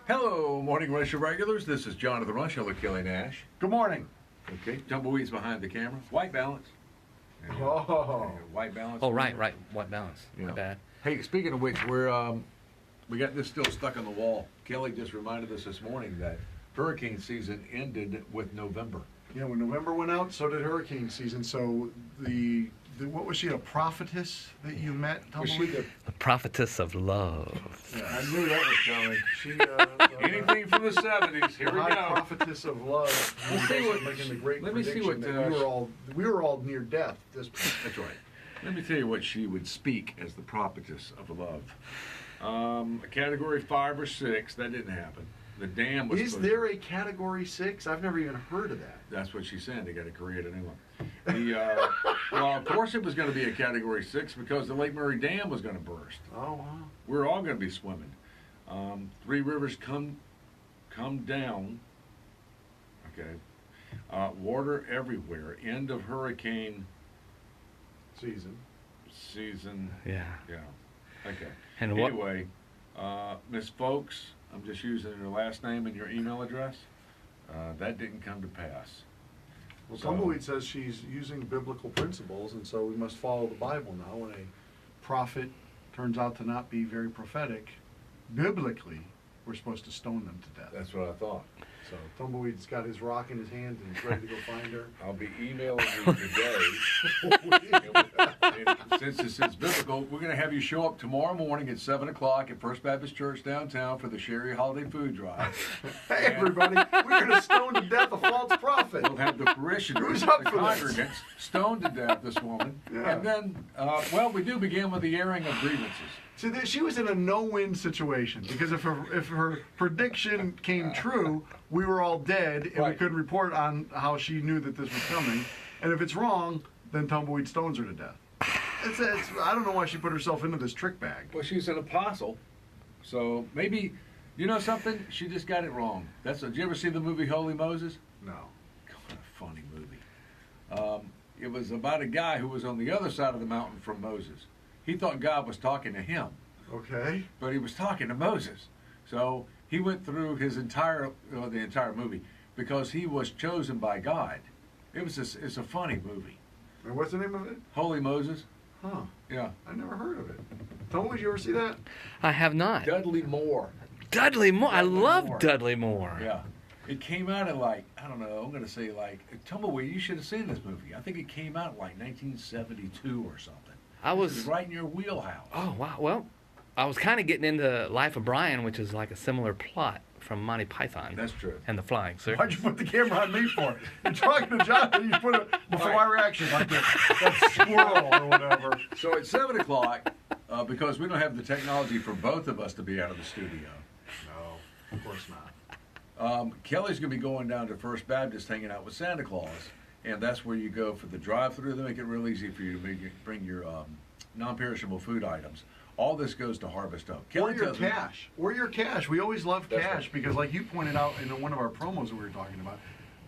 Hello, Morning Rush regulars. This is Jonathon Rush. Hello, Kelly Nash. Good morning. Okay, Tumbleweed's behind the camera. White balance. White balance. Oh, right. White balance. Yeah. My bad. Hey, speaking of which, we got this still stuck on the wall. Kelly just reminded us this morning that hurricane season ended with November. Yeah, when November went out, so did hurricane season. So the what was she, a prophetess that you met? Was she Tumbleweed? The prophetess of love. Yeah, I knew that was coming. She, Anything from the 70s. Here the we high go. prophetess of love. Let's see what- making the great let me see prediction what, that we were all near death. At this point. That's right. Let me tell you what she would speak as the prophetess of love. A category 5 or 6. That didn't happen. The dam was. Is there a category 6? I've never even heard of that. That's what she's saying. They got to create a new one. Well, of course it was going to be a category 6 because the Lake Murray Dam was going to burst. Oh wow. We're all going to be swimming. 3 rivers come down. Okay. Water everywhere. End of hurricane season. Yeah. Yeah. Okay. And what? Anyway, Miss Folks, I'm just using your last name and your email address. That didn't come to pass. Well, So- Tumbleweed says she's using biblical principles, and so we must follow the Bible now. When a prophet turns out to not be very prophetic, biblically, we're supposed to stone them to death. That's what I thought. So Tumbleweed's got his rock in his hand and he's ready to go find her. I'll be emailing you today. And since this is biblical, we're going to have you show up tomorrow morning at 7 o'clock at First Baptist Church downtown for the Sherry Holiday Food Drive. Hey, everybody, we're going to stone to death a false prophet. We'll have the parishioners, Who's the up for this? congregants, stoned to death this woman. Yeah. And then, we do begin with the airing of grievances. See, she was in a no-win situation because if her prediction came true, we were all dead and we Right. couldn't report on how she knew that this was coming. And if it's wrong, then Tumbleweed stones her to death. I don't know why she put herself into this trick bag. Well, she's an apostle, so maybe, you know something? She just got it wrong. Did you ever see the movie Holy Moses? No. What a funny movie. It was about a guy who was on the other side of the mountain from Moses. He thought God was talking to him, Okay. but he was talking to Moses. So he went through the entire movie because he was chosen by God. It's a funny movie. And what's the name of it? Holy Moses. Huh. Yeah. I never heard of it. Tumbleweed, you ever see that? I have not. Dudley Moore. Dudley Moore. I Dudley love Moore. Dudley Moore. Yeah. It came out in I don't know, I'm going to say Tumbleweed, you should have seen this movie. I think it came out in 1972 or something. I It was. right in your wheelhouse. Oh wow. Well, I was kind of getting into Life of Brian, which is like a similar plot from Monty Python That's true. and the Flying Circus. Why'd you put the camera on me for? You're talking to Jonathan, you put it before my reaction like that squirrel or whatever. So at 7 o'clock, because we don't have the technology for both of us to be out of the studio, No, of course not. Kelly's going to be going down to First Baptist hanging out with Santa Claus, and that's where you go for the drive-through. They make it real easy for you to bring your non-perishable food items. All this goes to Harvest Home. Or your tells me- cash. Or your cash. We always love That's cash right. because, like you pointed out in one of our promos that we were talking about,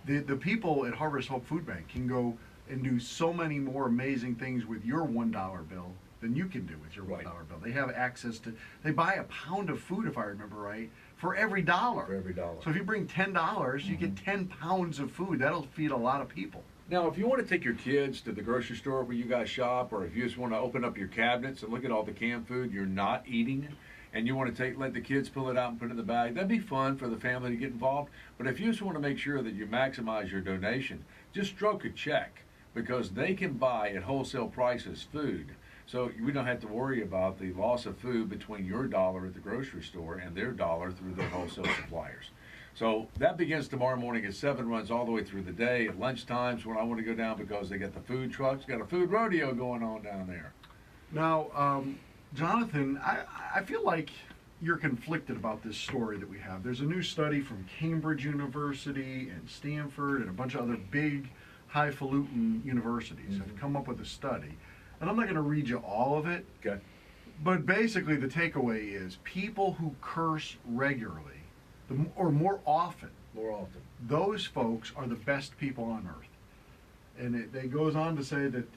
the people at Harvest Hope Food Bank can go and do so many more amazing things with your $1 bill than you can do with your $1 Right. bill. They have access to, they buy a pound of food, if I remember right, for every dollar. For every dollar. So if you bring $10, you get 10 pounds of food. That'll feed a lot of people. Now, if you want to take your kids to the grocery store where you guys shop, or if you just want to open up your cabinets and look at all the canned food you're not eating, and you want to let the kids pull it out and put it in the bag, that'd be fun for the family to get involved. But if you just want to make sure that you maximize your donation, just stroke a check, because they can buy at wholesale prices food. So we don't have to worry about the loss of food between your dollar at the grocery store and their dollar through their wholesale suppliers. So that begins tomorrow morning at 7, runs all the way through the day. At lunchtimes when I want to go down because they got the food trucks, got a food rodeo going on down there. Now, Jonathan, I feel like you're conflicted about this story that we have. There's a new study from Cambridge University and Stanford and a bunch of other big, highfalutin universities have come up with a study. And I'm not going to read you all of it, Okay. but basically the takeaway is people who curse regularly, or more often, More often. those folks are the best people on earth. And it goes on to say that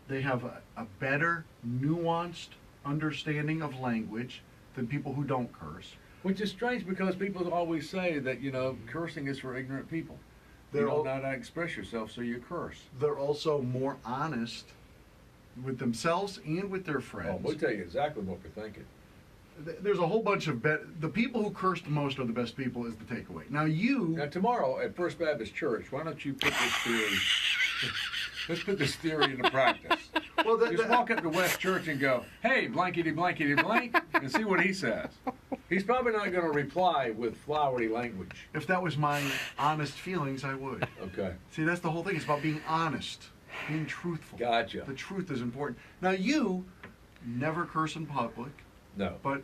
they have a better, nuanced understanding of language than people who don't curse. Which is strange because people always say that, cursing is for ignorant people. You don't know how to express yourself, so you curse. They're also more honest with themselves and with their friends. Oh, we'll tell you exactly what we're thinking. There's a whole bunch of the people who curse the most are the best people is the takeaway. Now tomorrow at First Baptist Church, why don't you put this theory? Let's put this theory into practice. Well, just walk up to West Church and go, "Hey, blankety blankety blank," and see what he says. He's probably not going to reply with flowery language. If that was my honest feelings, I would. Okay. See, that's the whole thing. It's about being honest, being truthful. Gotcha. The truth is important. Now, you never curse in public. No. But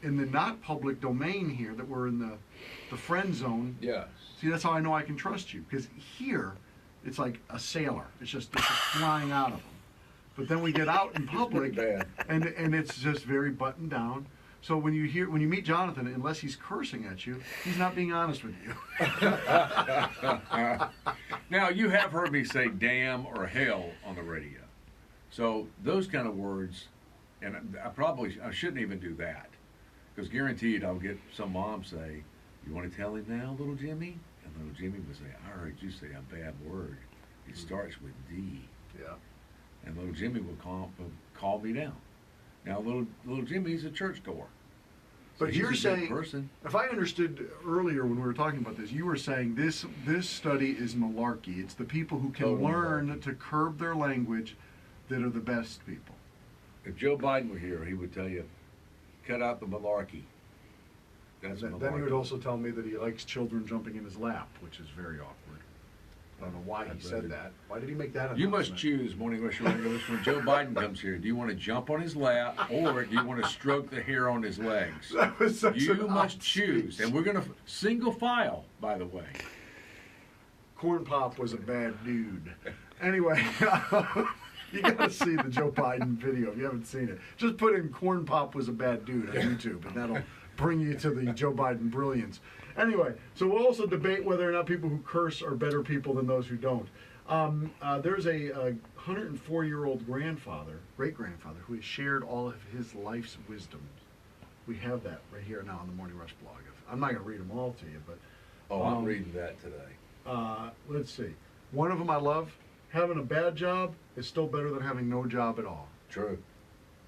in the not public domain here, that we're in the friend zone. Yes. See, that's how I know I can trust you. Because here, it's like a sailor. It's just flying out of them. But then we get out in public, bad. and it's just very buttoned down. So when you meet Jonathan, unless he's cursing at you, he's not being honest with you. Now, you have heard me say damn or hell on the radio. So those kind of words, and I shouldn't even do that. Because guaranteed I'll get some mom say, "You want to tell him now, little Jimmy?" And little Jimmy would say, "I heard you say a bad word. It starts with D." Yeah. And little Jimmy would call me down. Now, little Jimmy's a churchgoer. But he's you're a good saying, person. if I understood earlier when we were talking about this, you were saying this study is malarkey. It's the people who can Total learn malarkey. to curb their language that are the best people. If Joe Biden were here, he would tell you, cut out the malarkey. That's Then malarkey. he would also tell me that he likes children jumping in his lap, which is very awkward. I don't know why he said that. Why did he make that You announcement? must choose, Morning Rush Regulars, when Joe Biden comes here. Do you want to jump on his lap, or do you want to stroke the hair on his legs? That was such You an must odd choose. speech. And we're going to single file, by the way. Corn Pop was a bad dude. Anyway, you gotta see the Joe Biden video if you haven't seen it. Just put in Corn Pop was a bad dude on YouTube, and that'll bring you to the Joe Biden brilliance. Anyway, so we'll also debate whether or not people who curse are better people than those who don't. There's a 104-year-old great-grandfather, who has shared all of his life's wisdom. We have that right here now on the Morning Rush blog. I'm not going to read them all to you, but... Oh, I'm reading that today. Let's see. One of them I love. Having a bad job is still better than having no job at all. True.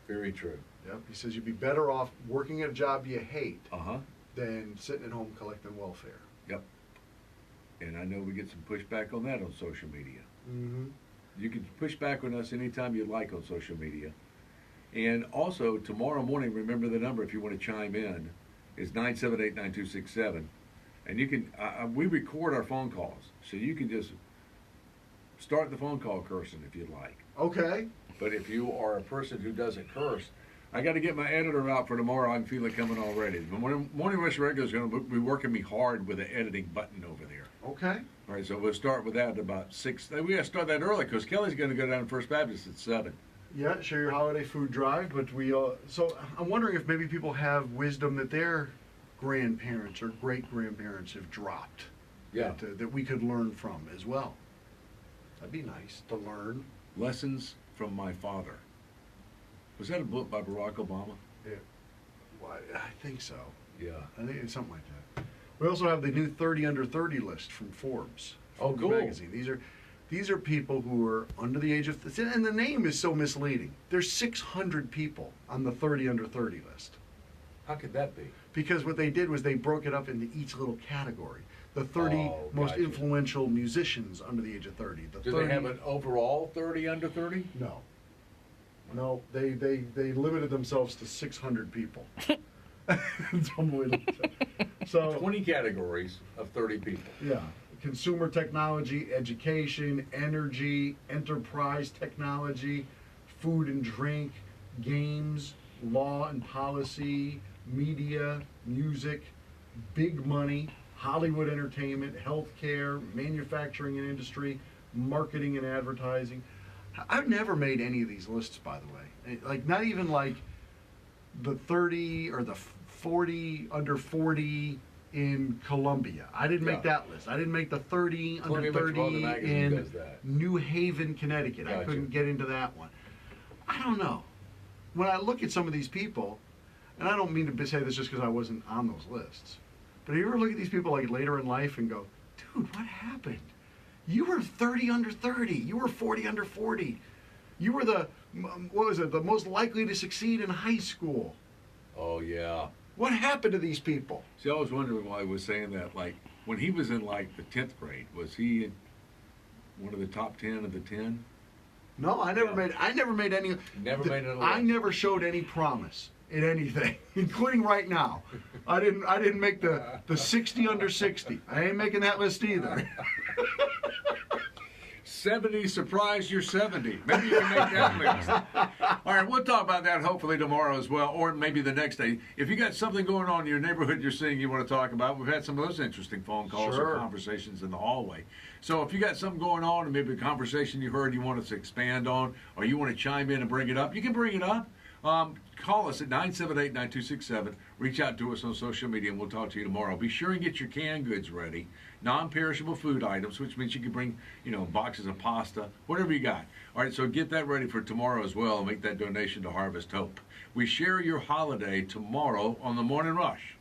Very true. Yep. He says you'd be better off working at a job you hate Uh-huh. than sitting at home collecting welfare. Yep. And I know we get some pushback on that on social media. Mm-hmm. You can push back on us anytime you like on social media. And also, tomorrow morning, remember the number if you want to chime in, is 978-9267. And you can, we record our phone calls, so you can just start the phone call cursing if you'd like. Okay. But if you are a person who doesn't curse, I got to get my editor out for tomorrow. I can feel it coming already. The Morning Rush Regular is going to be working me hard with the editing button over there. Okay. All right, so we'll start with that at about 6. We got to start that early because Kelly's going to go down to First Baptist at 7. Yeah, share your holiday food drive, but so I'm wondering if maybe people have wisdom that their grandparents or great-grandparents have dropped. Yeah. That we could learn from as well. That'd be nice to learn. Lessons from My Father. Was that a book by Barack Obama? Yeah. Well, I think so. Yeah. I think it's something like that. We also have the new 30 under 30 list from Forbes. Oh, Forbes cool. magazine. These are people who are under the age of, and the name is so misleading. There's 600 people on the 30 under 30 list. How could that be? Because what they did was they broke it up into each little category. The 30 most gotcha. influential musicians under the age of 30. The Do 30, they have an overall 30 under 30? No. No, they limited themselves to 600 people. It's unbelievable. So 20 categories of 30 people. yeah, consumer technology, education, energy, enterprise technology, food and drink, games, law and policy, media, music, big money, Hollywood entertainment, healthcare, manufacturing and industry, marketing and advertising. I've never made any of these lists, by the way. Like, not even like the 30 or the 40 under 40 in Columbia. I didn't make Yeah. that list. I didn't make the 30 Columbia under 30 Metropolitan Magazine in does that. New Haven, Connecticut. I Gotcha. couldn't get into that one. I don't know. When I look at some of these people, and I don't mean to say this just because I wasn't on those lists, but you ever look at these people like later in life and go, dude, what happened? You were 30 under 30. You were 40 under 40. You were the most likely to succeed in high school. Oh, yeah. What happened to these people? See, I was wondering why he was saying that. Like, when he was in, like, the 10th grade, was he in one of the top 10 of the 10? No, I never made any. Never made it on the I list. never showed any promise in anything, including right now. I didn't make the 60 under 60. I ain't making that list either. 70, surprise, you're 70. Maybe you can make that list. All right, we'll talk about that hopefully tomorrow as well, or maybe the next day. If you got something going on in your neighborhood you're seeing you want to talk about, we've had some of those interesting phone calls Sure. or conversations in the hallway. So if you got something going on, and maybe a conversation you heard you want us to expand on, or you want to chime in and bring it up, you can bring it up. Call us at 978-9267. Reach out to us on social media, and we'll talk to you tomorrow. Be sure and get your canned goods ready. Non-perishable food items, which means you can bring, boxes of pasta, whatever you got. All right, so get that ready for tomorrow as well and make that donation to Harvest Hope. We share your holiday tomorrow on the Morning Rush.